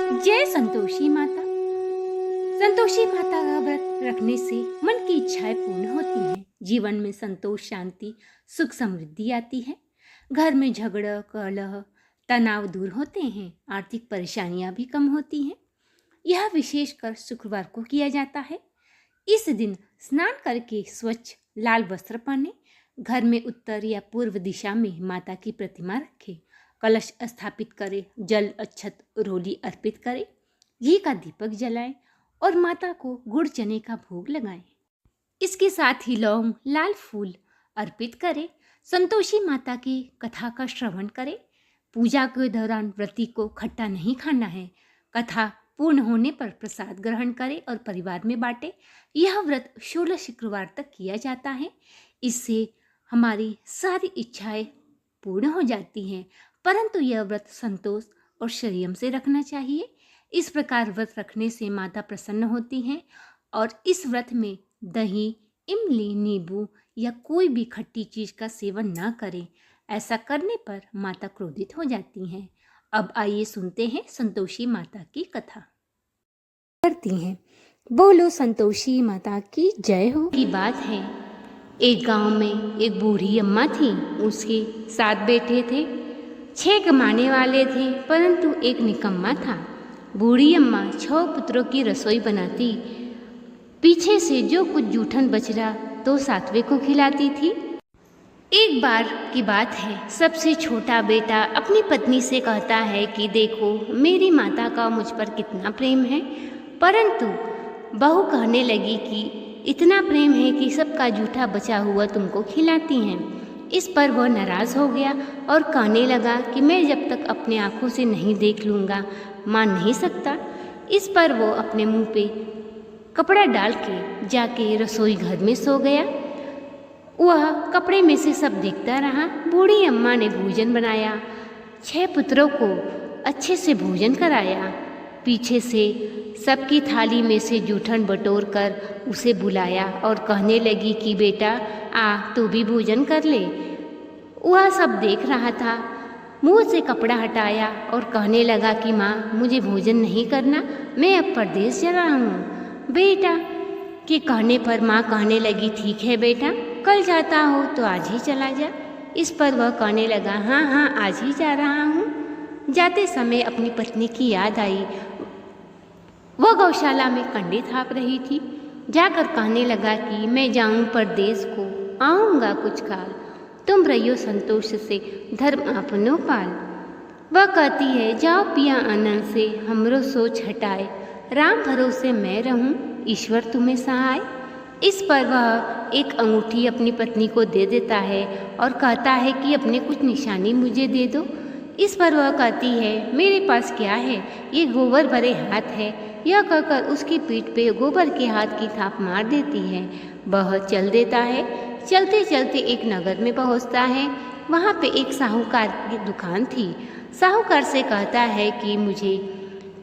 जय संतोषी माता। संतोषी माता का व्रत रखने से मन की इच्छाएं पूर्ण होती हैं, जीवन में संतोष, शांति, सुख, समृद्धि आती है। घर में झगड़ा, कलह, तनाव दूर होते हैं, आर्थिक परेशानियां भी कम होती हैं। यह विशेषकर शुक्रवार को किया जाता है। इस दिन स्नान करके स्वच्छ लाल वस्त्र पहने, घर में उत्तर या पूर्व दिशा में माता की प्रतिमा रखें, कलश स्थापित करें, जल, अक्षत, रोली अर्पित करें, घी का दीपक जलाएं और माता को गुड़ चने का भोग लगाएं। इसके साथ ही लौंग, लाल फूल अर्पित करें। संतोषी माता की कथा का श्रवण करें। पूजा के दौरान व्रती को खट्टा नहीं खाना है। कथा पूर्ण होने पर प्रसाद ग्रहण करें और परिवार में बांटें। यह व्रत 16 शुक्रवार तक किया जाता है। इससे हमारी सारी इच्छाएं पूर्ण हो जाती हैं, परंतु यह व्रत संतोष और संयम से रखना चाहिए। इस प्रकार व्रत रखने से माता प्रसन्न होती हैं और इस व्रत में दही, इमली, नींबू या कोई भी खट्टी चीज का सेवन न करें। ऐसा करने पर माता क्रोधित हो जाती हैं। अब आइए सुनते हैं संतोषी माता की कथा। करती हैं। बोलो संतोषी माता की जय हो। की बात है, एक गांव में एक बूढ़ी अम्मा थी। उसके 7 बेटे थे। 6 कमाने वाले थे, परंतु एक निकम्मा था। बूढ़ी अम्मा 6 पुत्रों की रसोई बनाती, पीछे से जो कुछ जूठन बच रहा तो 7वें को खिलाती थी। एक बार की बात है, सबसे छोटा बेटा अपनी पत्नी से कहता है कि देखो मेरी माता का मुझ पर कितना प्रेम है, परंतु बहू कहने लगी कि इतना प्रेम है कि सबका जूठा बचा हुआ तुमको खिलाती हैं। इस पर वह नाराज़ हो गया और कहने लगा कि मैं जब तक अपने आँखों से नहीं देख लूँगा मान नहीं सकता। इस पर वो अपने मुंह पे कपड़ा डाल के जाके रसोई घर में सो गया। वह कपड़े में से सब देखता रहा। बूढ़ी अम्मा ने भोजन बनाया, 6 पुत्रों को अच्छे से भोजन कराया, पीछे से सबकी थाली में से जूठन बटोर कर उसे बुलाया और कहने लगी कि बेटा आ तू भी भोजन कर ले। वह सब देख रहा था। मुंह से कपड़ा हटाया और कहने लगा कि माँ मुझे भोजन नहीं करना, मैं अब परदेश जा रहा हूँ। बेटा के कहने पर माँ कहने लगी ठीक है बेटा, कल जाता हो तो आज ही चला जा। इस पर वह कहने लगा हाँ हाँ आज ही जा रहा हूँ। जाते समय अपनी पत्नी की याद आई। वह गौशाला में कंडे थाप रही थी। जाकर कहने लगा कि मैं जाऊँ परदेश को, आऊँगा कुछ काल, तुम रहियो संतोष से धर्म अपनो पाल। वह कहती है जाओ पिया आनंद से हमरो सोच हटाए, राम भरोसे मैं रहूं ईश्वर तुम्हें सहाय। इस पर वह एक अंगूठी अपनी पत्नी को दे देता है और कहता है कि अपने कुछ निशानी मुझे दे दो। इस पर वह कहती है मेरे पास क्या है, ये गोबर भरे हाथ है। यह कहकर उसकी पीठ पे गोबर के हाथ की थाप मार देती है। वह चल देता है। चलते चलते एक नगर में पहुंचता है। वहाँ पे एक साहूकार की दुकान थी। साहूकार से कहता है कि मुझे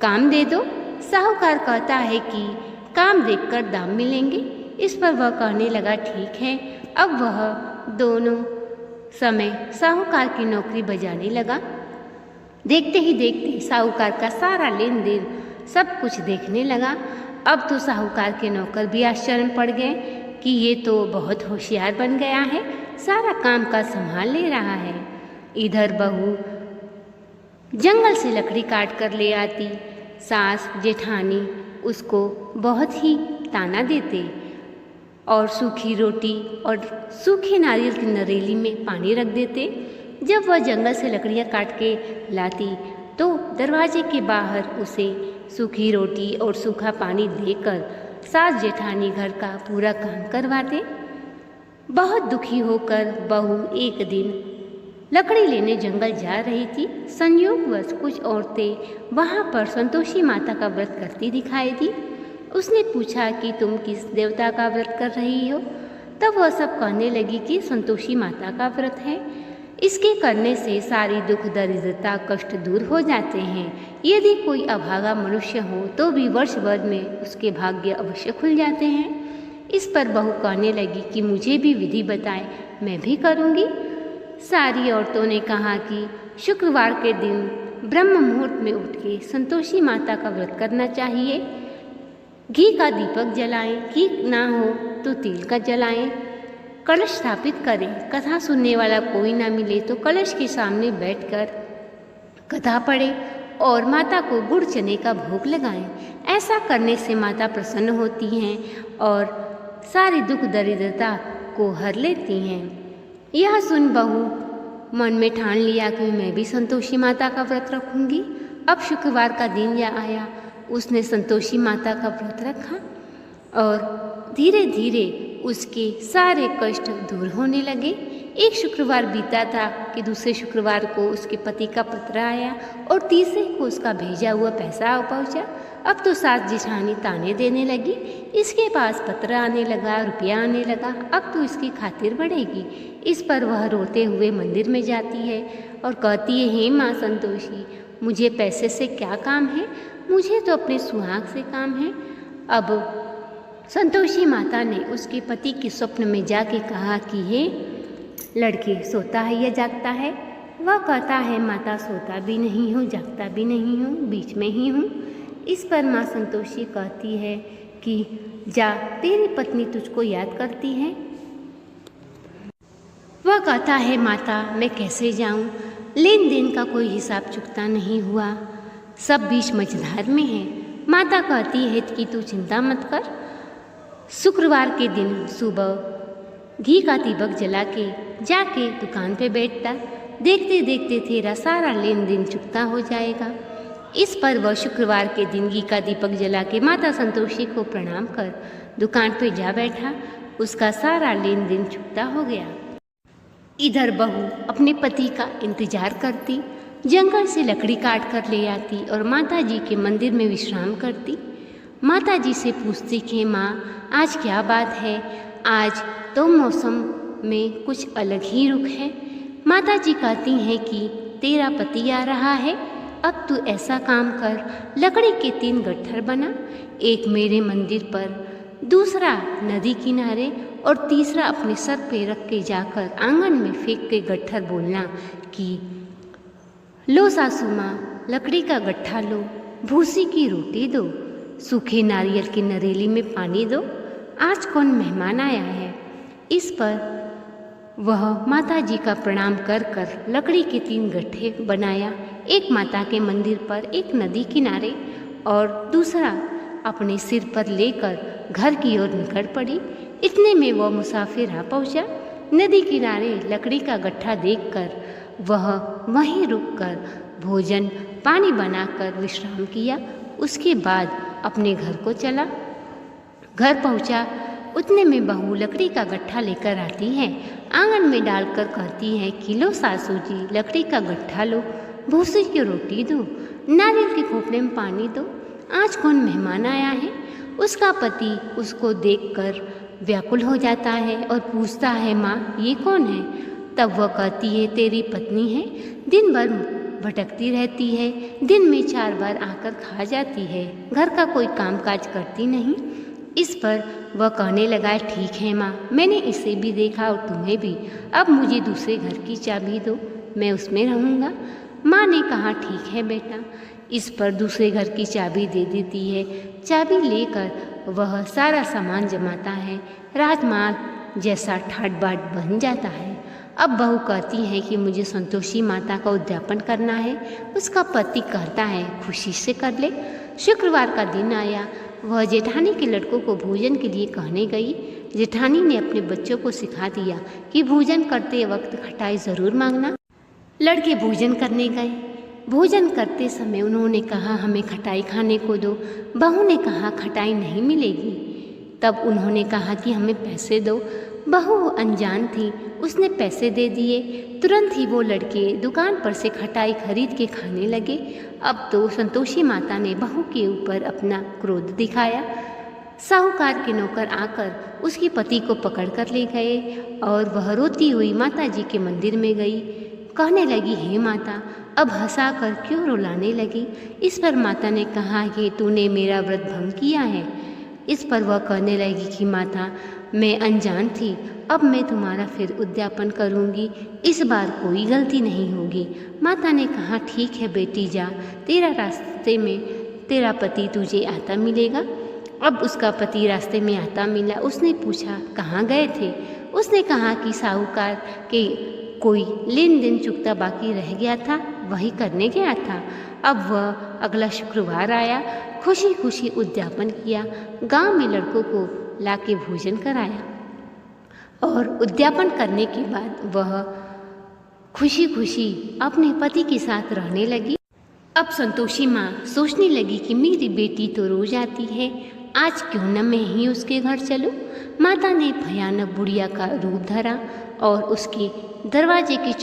काम दे दो। साहूकार कहता है कि काम देखकर दाम मिलेंगे। इस पर वह कहने लगा ठीक है। अब वह दोनों समय साहूकार की नौकरी बजाने लगा। देखते ही देखते साहूकार का सारा लेन देन सब कुछ देखने लगा। अब तो साहूकार के नौकर भी आश्चर्य पड़ गए कि ये तो बहुत होशियार बन गया है, सारा काम का संभाल ले रहा है। इधर बहू जंगल से लकड़ी काट कर ले आती। सास जेठानी उसको बहुत ही ताना देते और सूखी रोटी और सूखे नारियल की नरेली में पानी रख देते। जब वह जंगल से लकड़ियाँ काट के लाती तो दरवाजे के बाहर उसे सूखी रोटी और सूखा पानी देकर सास जेठानी घर का पूरा काम करवाते। बहुत दुखी होकर बहू एक दिन लकड़ी लेने जंगल जा रही थी। संयोगवश कुछ औरतें वहाँ पर संतोषी माता का व्रत करती दिखाई दी। उसने पूछा कि तुम किस देवता का व्रत कर रही हो? तब वह सब कहने लगी कि संतोषी माता का व्रत है। इसके करने से सारी दुख, दरिद्रता, कष्ट दूर हो जाते हैं। यदि कोई अभागा मनुष्य हो तो भी वर्ष भर में उसके भाग्य अवश्य खुल जाते हैं। इस पर बहू कहने लगी कि मुझे भी विधि बताएं, मैं भी करूँगी। सारी औरतों ने कहा कि शुक्रवार के दिन ब्रह्म मुहूर्त में उठ के संतोषी माता का व्रत करना चाहिए। घी का दीपक जलाएं, घी ना हो तो तेल का जलाएं। कलश स्थापित करें। कथा सुनने वाला कोई ना मिले तो कलश के सामने बैठकर कथा पढ़ें और माता को गुड़ चने का भोग लगाएं। ऐसा करने से माता प्रसन्न होती हैं और सारी दुख दरिद्रता को हर लेती हैं। यह सुन बहू मन में ठान लिया कि मैं भी संतोषी माता का व्रत रखूंगी। अब शुक्रवार का दिन आया, उसने संतोषी माता का व्रत रखा और धीरे धीरे उसके सारे कष्ट दूर होने लगे। एक शुक्रवार बीता था कि दूसरे शुक्रवार को उसके पति का पत्र आया और तीसरे को उसका भेजा हुआ पैसा आ पहुँचा। अब तो सास जेठानी ताने देने लगी, इसके पास पत्र आने लगा, रुपया आने लगा, अब तो इसकी खातिर बढ़ेगी। इस पर वह रोते हुए मंदिर में जाती है और कहती है, हे माँ संतोषी, मुझे पैसे से क्या काम है, मुझे तो अपने सुहाग से काम है। अब संतोषी माता ने उसके पति के स्वप्न में जाके कहा कि हे लड़के, सोता है या जागता है? वह कहता है, माता सोता भी नहीं हूँ, जागता भी नहीं हूँ, बीच में ही हूँ। इस पर माँ संतोषी कहती है कि जा, तेरी पत्नी तुझको याद करती है। वह कहता है, माता मैं कैसे जाऊँ, लेन देन का कोई हिसाब चुकता नहीं हुआ, सब बीच मझधार में है। माता कहती है कि तू चिंता मत कर। शुक्रवार के दिन सुबह घी का दीपक जला के जाके दुकान पे बैठता, देखते देखते तेरा सारा लेन देन चुकता हो जाएगा। इस पर वह शुक्रवार के दिन घी का दीपक जला के माता संतोषी को प्रणाम कर दुकान पे जा बैठा, उसका सारा लेन देन चुकता हो गया। इधर बहू अपने पति का इंतजार करती, जंगल से लकड़ी काट कर ले आती और माता जी के मंदिर में विश्राम करती। माता जी से पूछती कि माँ आज क्या बात है, आज तो मौसम में कुछ अलग ही रुख है। माता जी कहती हैं कि तेरा पति आ रहा है, अब तू ऐसा काम कर, लकड़ी के 3 गट्ठर बना, एक मेरे मंदिर पर, दूसरा नदी किनारे और तीसरा अपने सर पे रख के जाकर आंगन में फेंक के गट्ठर बोलना कि लो सासू माँ, लकड़ी का गट्ठा लो, भूसी की रोटी दो, सूखे नारियल की नरेली में पानी दो, आज कौन मेहमान आया है। इस पर वह माता जी का प्रणाम कर कर लकड़ी के 3 गट्ठे बनाया, एक माता के मंदिर पर, एक नदी किनारे और दूसरा अपने सिर पर लेकर घर की ओर निकल पड़ी। इतने में वह मुसाफिर आ पहुँचा। नदी किनारे लकड़ी का गट्ठा देखकर वह वहीं रुककर भोजन पानी बनाकर विश्राम किया। उसके बाद अपने घर को चला। घर पहुंचा, उतने में बहू लकड़ी का गट्ठा लेकर आती है, आंगन में डालकर कहती है कि लो सासू जी, लकड़ी का गट्ठा लो, भूसी की रोटी दो, नारियल के खोपड़े में पानी दो, आज कौन मेहमान आया है। उसका पति उसको देखकर व्याकुल हो जाता है और पूछता है, माँ ये कौन है। तब वह कहती है, तेरी पत्नी है, दिन भर भटकती रहती है, दिन में 4 बार आकर खा जाती है, घर का कोई कामकाज करती नहीं। इस पर वह कहने लगा, ठीक है माँ, मैंने इसे भी देखा और तुम्हें भी, अब मुझे दूसरे घर की चाबी दो, मैं उसमें रहूँगा। माँ ने कहा, ठीक है बेटा। इस पर दूसरे घर की चाबी दे देती है। चाबी लेकर वह सारा सामान जमाता है, राजमार्ग जैसा ठाट बाट बन जाता है। अब बहू कहती है कि मुझे संतोषी माता का उद्यापन करना है। उसका पति कहता है, खुशी से कर ले। शुक्रवार का दिन आया, वह जेठानी के लड़कों को भोजन के लिए कहने गई। जेठानी ने अपने बच्चों को सिखा दिया कि भोजन करते वक्त खटाई ज़रूर मांगना। लड़के भोजन करने गए। भोजन करते समय उन्होंने कहा, हमें खटाई खाने को दो। बहू ने कहा, खटाई नहीं मिलेगी। तब उन्होंने कहा कि हमें पैसे दो। बहू अनजान थी, उसने पैसे दे दिए। तुरंत ही वो लड़के दुकान पर से खटाई खरीद के खाने लगे। अब तो संतोषी माता ने बहू के ऊपर अपना क्रोध दिखाया। साहूकार के नौकर आकर उसके पति को पकड़ कर ले गए और वह रोती हुई माता जी के मंदिर में गई। कहने लगी, हे माता, अब हंसाकर क्यों रुलाने लगी। इस पर माता ने कहा कि तूने मेरा व्रत भंग किया है। इस पर वह कहने लगी कि माता, मैं अनजान थी, अब मैं तुम्हारा फिर उद्यापन करूंगी, इस बार कोई गलती नहीं होगी। माता ने कहा, ठीक है बेटी, जा, तेरा रास्ते में तेरा पति तुझे आता मिलेगा। अब उसका पति रास्ते में आता मिला। उसने पूछा, कहाँ गए थे? उसने कहा कि साहूकार के कोई लेन देन चुकता बाकी रह गया था, वही करने गया था। अब वह अगला शुक्रवार आया, खुशी खुशी उद्यापन किया, गांव में लड़कों को लाके भोजन कराया और उद्यापन करने के बाद वह खुशी खुशी अपने पति के साथ रहने लगी। अब संतोषी माँ सोचने लगी कि मेरी बेटी तो रोज आती है, आज क्यों न मैं ही उसके घर चलूं। माता ने भयानक बुढ़िया का रूप धरा और उसके दरवाजे के